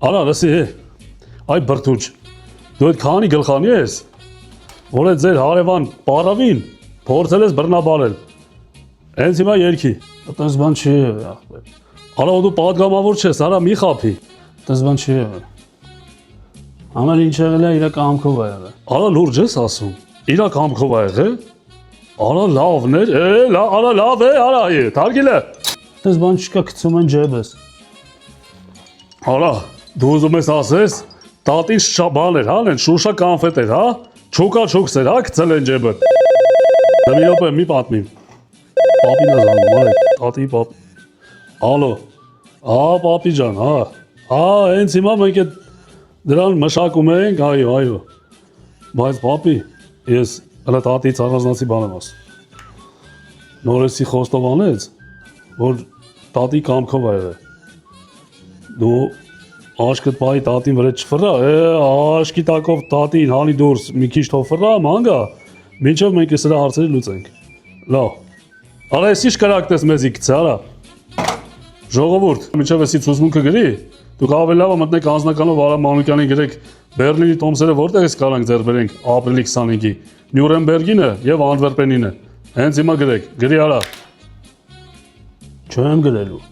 Արա, լսի, այ բրդուճ, դու այդ քանի գլխանի ես, որ այդ ձեր հարևան պարավին փորձել ես բռնաբարել, հենց հիմա երկի, այդպես բան չի եղել, ախպեր, արա դու պատգամավոր չես, արա մի խափի, այդպես բան չի եղել, ամեն ինչ եղել է իրա կամքով է եղել, արա լուրջ ես ասում, իրա կամքով է եղել, արա լավն էր, արա լավ է, արա թարգել է, այդպես բան չկա գցում են ջեբս, արա դու ուզում ես ասես, տատին շաբան էր, հա, են շուշա կանֆետ էր, հա, չուկա չուքս էր, հա, գցել են ջեբը։ Դա մի րոպե մի պատմիմ։ Պապին է զանգում, արեք, տատի պապ։ Ալո։ Պապի ջան, հա։ Հենց հիմա մենք այդ դրան մշակում ենք, այո։ Բայց պապի, ես հələ տատից առանձնացի բան եմ ասում։ Նորեսի խոստովանեց, որ տատի կամքով է եղել։ Դու աշկդ պայի տատին վրա չֆռա, աշկի տակով տատին հանի դուրս մի քիչ թող ֆռա, մանգա, մինչև մենք սրա հարցերը լուծենք։ Լավ։ Արա ես ինչ կրակտես մեզի գցե, արա։ Ժողովուրդ, մինչև էսի ցուցմունքը գրի, դուք ավելի լավ մտնեք անձնականով Արա Մանուկյանին գրեք Բերլինի տոմսերը որտեղ ես կարանք ձեռ բերենք ապրիլի 25-ի, Նյուրնբերգինը եւ Անտվերպենինը։ Հենց հիմա գրեք, գրի արա։ Չեմ գրելու։